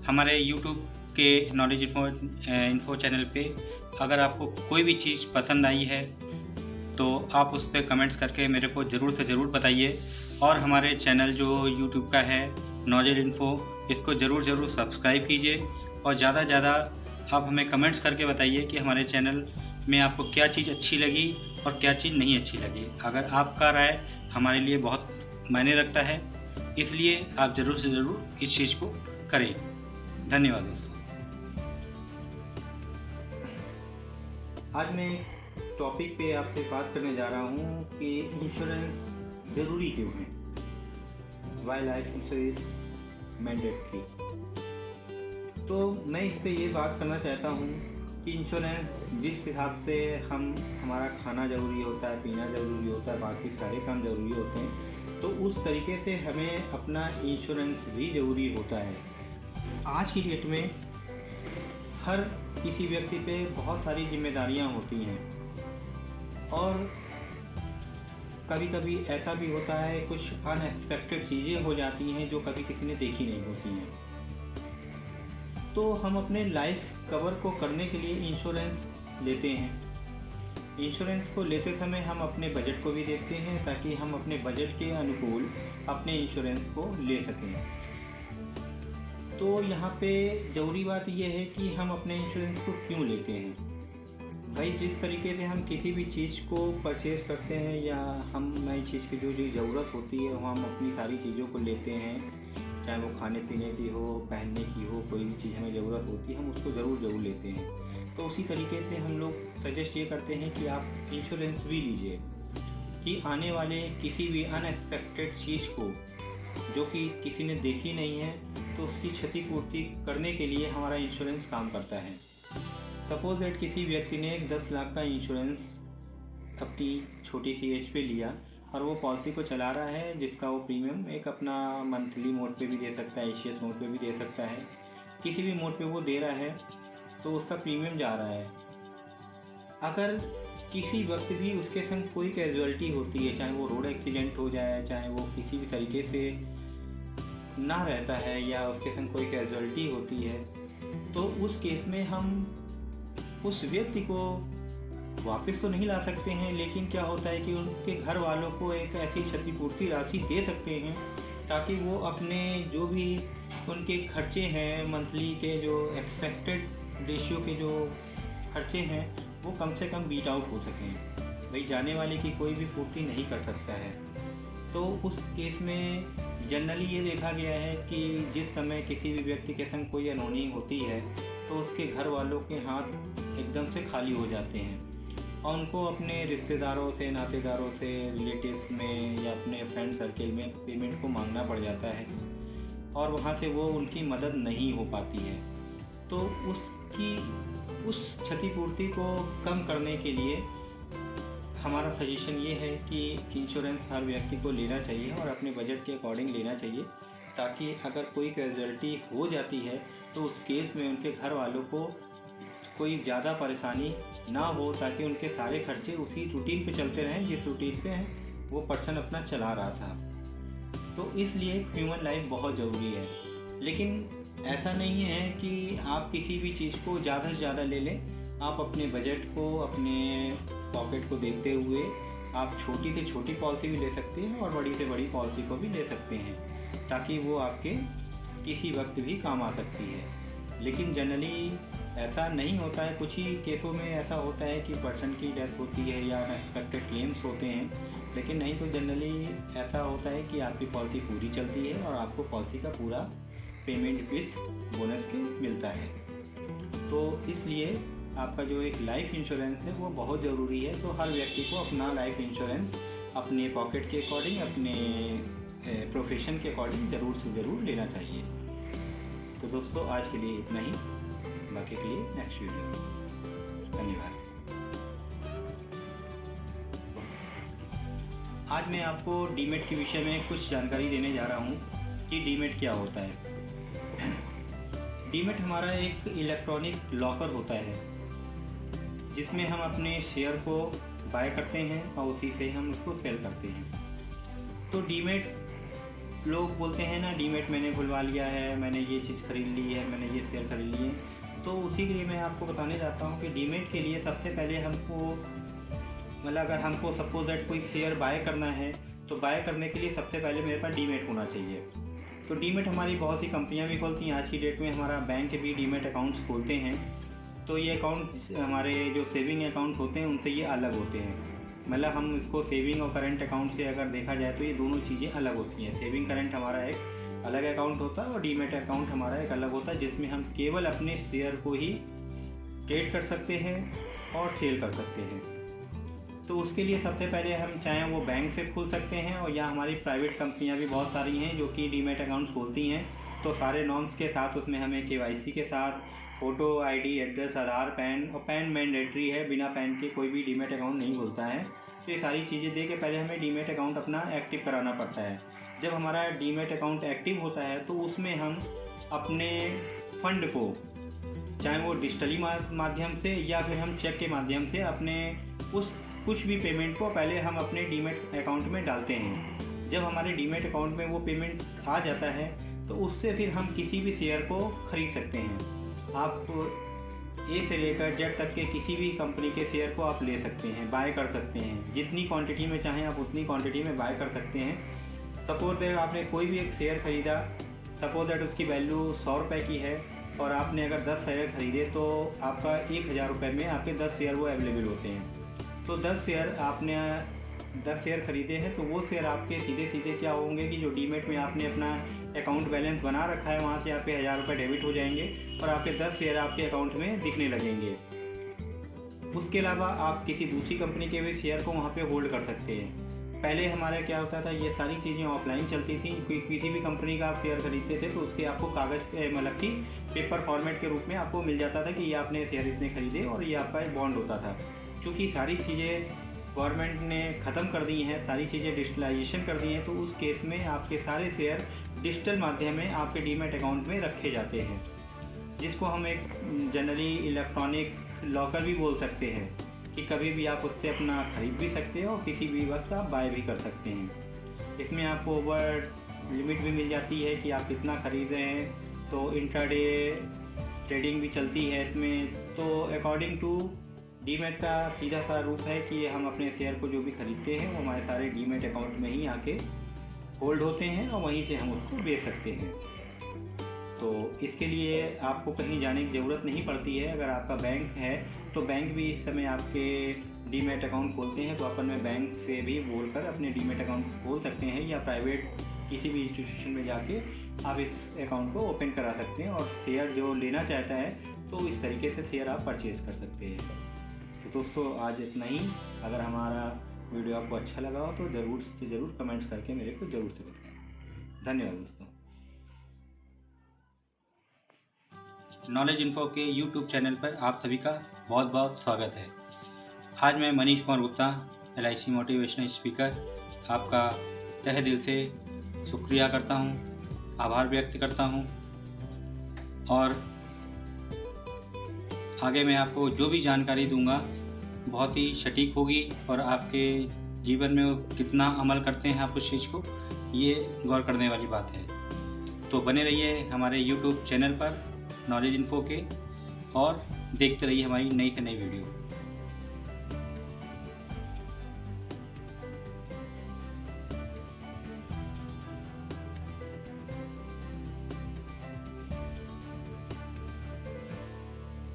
हमारे यूट्यूब के knowledge info channel पे अगर आपको कोई भी चीज़ पसंद आई है तो आप उस पर कमेंट्स करके मेरे को ज़रूर से ज़रूर बताइए। और हमारे चैनल जो यूट्यूब का है नॉलेज इन्फो, इसको ज़रूर सब्सक्राइब कीजिए और ज़्यादा से ज़्यादा आप हमें कमेंट्स करके बताइए कि हमारे चैनल में आपको क्या चीज़ अच्छी लगी और क्या चीज़ नहीं अच्छी लगी। अगर आपका राय हमारे लिए बहुत मायने रखता है, इसलिए आप ज़रूर से ज़रूर इस चीज़ को करें। धन्यवाद दोस्तों। आज मैं टॉपिक पे आपसे बात करने जा रहा हूँ कि इंश्योरेंस ज़रूरी क्यों है, वाई लाइफ इंश्योरेंस मैंडेटरी। तो मैं इस पे ये बात करना चाहता हूँ कि इंश्योरेंस जिस हिसाब से हमारा खाना ज़रूरी होता है, पीना ज़रूरी होता है, बाकी सारे काम ज़रूरी होते हैं, तो उस तरीके से हमें अपना इंश्योरेंस भी ज़रूरी होता है। आज की डेट में हर किसी व्यक्ति पे बहुत सारी जिम्मेदारियां होती हैं और कभी कभी ऐसा भी होता है कुछ अनएक्सपेक्टेड चीज़ें हो जाती हैं जो कभी किसी ने देखी नहीं होती हैं। तो हम अपने लाइफ कवर को करने के लिए इंश्योरेंस लेते हैं। इंश्योरेंस को लेते समय हम अपने बजट को भी देखते हैं ताकि हम अपने बजट के अनुकूल अपने इंश्योरेंस को ले सकें। तो यहाँ पे ज़रूरी बात यह है कि हम अपने इंश्योरेंस को क्यों लेते हैं। भाई, जिस तरीके से हम किसी भी चीज़ को परचेज़ करते हैं या हम नई चीज़ की जो ज़रूरत होती है वो हम अपनी सारी चीज़ों को लेते हैं, चाहे वो खाने पीने की हो, पहनने की हो, कोई भी चीज़ हमें ज़रूरत होती है हम उसको ज़रूर लेते हैं। तो उसी तरीके से हम लोग सजेस्ट ये करते हैं कि आप इंश्योरेंस भी लीजिए कि आने वाले किसी भी अनएक्सपेक्टेड चीज़ को जो कि किसी ने देखी नहीं है तो उसकी क्षतिपूर्ति करने के लिए हमारा इंश्योरेंस काम करता है। सपोज दैट किसी व्यक्ति ने 10 लाख का इंश्योरेंस अपनी छोटी सी एज पे लिया और वो पॉलिसी को चला रहा है, जिसका वो प्रीमियम एक अपना मंथली मोड पे भी दे सकता है, एशियस मोड पे भी दे सकता है, किसी भी मोड पे वो दे रहा है तो उसका प्रीमियम जा रहा है। अगर किसी वक्त भी उसके संग कोई कैजुअलिटी होती है, चाहे वो रोड एक्सीडेंट हो जाए, चाहे वो किसी भी तरीके से ना रहता है या उसके संग कोई कैजुअलिटी होती है, तो उस केस में हम उस व्यक्ति को वापस तो नहीं ला सकते हैं, लेकिन क्या होता है कि उनके घर वालों को एक ऐसी क्षतिपूर्ति राशि दे सकते हैं ताकि वो अपने जो भी उनके खर्चे हैं, मंथली के जो एक्सपेक्टेड रेशियो के जो खर्चे हैं वो कम से कम बीट आउट हो सकें। भाई, जाने वाले की कोई भी पूर्ति नहीं कर सकता है। तो उस केस में जनरली ये देखा गया है कि जिस समय किसी भी व्यक्ति के संग कोई अनहोनी होती है तो उसके घर वालों के हाथ एकदम से खाली हो जाते हैं और उनको अपने रिश्तेदारों से, नातेदारों से, रिलेटिव्स में या अपने फ्रेंड सर्किल में पेमेंट को मांगना पड़ जाता है और वहाँ से वो उनकी मदद नहीं हो पाती है। तो उस क्षतिपूर्ति को कम करने के लिए हमारा सजेशन ये है कि इंश्योरेंस हर व्यक्ति को लेना चाहिए और अपने बजट के अकॉर्डिंग लेना चाहिए, ताकि अगर कोई कैजुअलिटी हो जाती है तो उस केस में उनके घर वालों को कोई ज़्यादा परेशानी ना हो, ताकि उनके सारे खर्चे उसी रूटीन पे चलते रहें जिस रूटीन पे वो पर्सन अपना चला रहा था। तो इसलिए ह्यूमन लाइफ बहुत ज़रूरी है। लेकिन ऐसा नहीं है कि आप किसी भी चीज़ को ज़्यादा से ज़्यादा ले लें। आप अपने बजट को, अपने पॉकेट को देखते हुए आप छोटी से छोटी पॉलिसी भी ले सकते हैं और बड़ी से बड़ी पॉलिसी को भी ले सकते हैं, ताकि वो आपके किसी वक्त भी काम आ सकती है। लेकिन जनरली ऐसा नहीं होता है। कुछ ही केसों में ऐसा होता है कि पर्सन की डेथ होती है या अनएक्सपेक्टेड क्लेम्स होते हैं, लेकिन नहीं तो जनरली ऐसा होता है कि आपकी पॉलिसी पूरी चलती है और आपको पॉलिसी का पूरा पेमेंट विथ बोनस के मिलता है। तो इसलिए आपका जो एक लाइफ इंश्योरेंस है वो बहुत ज़रूरी है। तो हर व्यक्ति को अपना लाइफ इंश्योरेंस अपने पॉकेट के अकॉर्डिंग, अपने प्रोफेशन के अकॉर्डिंग ज़रूर से ज़रूर लेना चाहिए। तो दोस्तों, आज के लिए इतना ही, बाकी के लिए नेक्स्ट वीडियो। धन्यवाद। आज मैं आपको डीमेट के विषय में कुछ जानकारी देने जा रहा हूँ कि डीमेट क्या होता है। डीमेट हमारा एक इलेक्ट्रॉनिक लॉकर होता है जिसमें हम अपने शेयर को बाय करते हैं और उसी से हम उसको सेल करते हैं। तो डीमेट लोग बोलते हैं ना डीमेट मैंने खुलवा लिया है, मैंने ये चीज़ खरीद ली है, मैंने ये शेयर खरीद लिए हैं, तो उसी के लिए मैं आपको बताने चाहता हूँ कि डीमेट के लिए सबसे पहले हमको मतलब अगर हमको सपोज दैट कोई शेयर बाय करना है तो बाय करने के लिए सबसे पहले मेरे पास डीमेट होना चाहिए। तो डीमेट हमारी बहुत सी कंपनियां भी खोलती हैं, आज की डेट में हमारा बैंक भी डीमेट अकाउंट्स खोलते हैं। तो ये अकाउंट हमारे जो सेविंग अकाउंट होते हैं उनसे ये अलग होते हैं। मतलब हम इसको सेविंग और करंट अकाउंट से अगर देखा जाए तो ये दोनों चीज़ें अलग होती हैं। सेविंग करंट हमारा एक अलग अकाउंट होता है और डीमेट अकाउंट हमारा एक अलग होता है, जिसमें हम केवल अपने शेयर को ही ट्रेड कर सकते हैं और सेल कर सकते हैं। तो उसके लिए सबसे पहले हम चाहें वो बैंक से खोल सकते हैं, और या हमारी प्राइवेट कंपनियां भी बहुत सारी हैं जो कि डीमेट अकाउंट्स खोलती हैं। तो सारे नॉर्म्स के साथ उसमें हमें KYC के साथ फ़ोटो, ID, एड्रेस, आधार, पैन, और पैन मैंडेटरी है, बिना पैन के कोई भी डीमेट अकाउंट नहीं खोलता है। तो ये सारी चीज़ें दे के पहले हमें डीमेट अकाउंट अपना एक्टिव कराना पड़ता है। जब हमारा डीमेट अकाउंट एक्टिव होता है तो उसमें हम अपने फंड को चाहे वो डिजिटली माध्यम से या फिर हम चेक के माध्यम से अपने उस कुछ भी पेमेंट को पहले हम अपने डीमेट अकाउंट में डालते हैं। जब हमारे डीमेट अकाउंट में वो पेमेंट आ जाता है तो उससे फिर हम किसी भी शेयर को ख़रीद सकते हैं। आप A से लेकर Z तक के किसी भी कंपनी के शेयर को आप ले सकते हैं, बाय कर सकते हैं। जितनी क्वांटिटी में चाहें आप उतनी क्वांटिटी में बाय कर सकते हैं। सपोज दैट आपने कोई भी एक शेयर ख़रीदा, सपोज दैट उसकी वैल्यू 100 रुपये की है और आपने अगर 10 शेयर ख़रीदे तो आपका 1000 रुपये में आपके 10 शेयर वो अवेलेबल होते हैं। तो 10 शेयर आपने 10 शेयर ख़रीदे हैं तो वो शेयर आपके सीधे सीधे क्या होंगे कि जो डीमेट में आपने अपना अकाउंट बैलेंस बना रखा है वहाँ से आपके 1000 रुपये डेबिट हो जाएंगे और आपके 10 शेयर आपके अकाउंट में दिखने लगेंगे। उसके अलावा आप किसी दूसरी कंपनी के भी शेयर को वहाँ पे होल्ड कर सकते हैं। पहले हमारा क्या होता था, ये सारी चीज़ें ऑफलाइन चलती थी। किसी भी कंपनी का आप शेयर खरीदते थे तो उसके आपको कागज़ मतलब कि पेपर फॉर्मेट के रूप में आपको मिल जाता था कि ये आपने शेयर इतने खरीदे और ये आपका एक बॉन्ड होता था। क्योंकि सारी चीज़ें गवर्नमेंट ने ख़त्म कर दी हैं, सारी चीज़ें डिजिटलाइजेशन कर दी हैं, तो उस केस में आपके सारे शेयर डिजिटल माध्यम में आपके डीमेट अकाउंट में रखे जाते हैं, जिसको हम एक जनरली इलेक्ट्रॉनिक लॉकर भी बोल सकते हैं कि कभी भी आप उससे अपना ख़रीद भी सकते हो और किसी भी वक्त आप बाय भी कर सकते हैं। इसमें आपको ओवर लिमिट भी मिल जाती है कि आप कितना ख़रीद रहे हैं, तो इंट्राडे ट्रेडिंग भी चलती है इसमें। तो अकॉर्डिंग टू डीमेट का सीधा सा रूप है कि हम अपने शेयर को जो भी ख़रीदते हैं वो हमारे सारे डीमेट अकाउंट में ही आके होल्ड होते हैं और वहीं से हम उसको बेच सकते हैं। तो इसके लिए आपको कहीं जाने की ज़रूरत नहीं पड़ती है। अगर आपका बैंक है तो बैंक भी इस समय आपके डीमेट अकाउंट खोलते हैं, तो अपन में बैंक से भी बोलकर अपने डीमेट अकाउंट खोल सकते हैं, या प्राइवेट किसी भी इंस्टीट्यूशन में जाके आप इस अकाउंट को ओपन करा सकते हैं और शेयर जो लेना चाहता है तो इस तरीके से शेयर आप परचेज़ कर सकते हैं। तो दोस्तों आज इतना ही। अगर हमारा वीडियो आपको अच्छा लगा हो तो ज़रूर से ज़रूर कमेंट्स करके मेरे को ज़रूर से बताएं। धन्यवाद दोस्तों। नॉलेज इन्फो के यूट्यूब चैनल पर आप सभी का बहुत बहुत स्वागत है। आज मैं Manish Kumar Gupta, LIC motivational speaker, आपका तहे दिल से शुक्रिया करता हूँ, आभार व्यक्त करता हूँ। और आगे मैं आपको जो भी जानकारी दूंगा बहुत ही सटीक होगी और आपके जीवन में कितना अमल करते हैं आप उस चीज़ को, ये गौर करने वाली बात है। तो बने रहिए हमारे YouTube चैनल पर नॉलेज इन्फो के और देखते रहिए हमारी नई से नई वीडियो।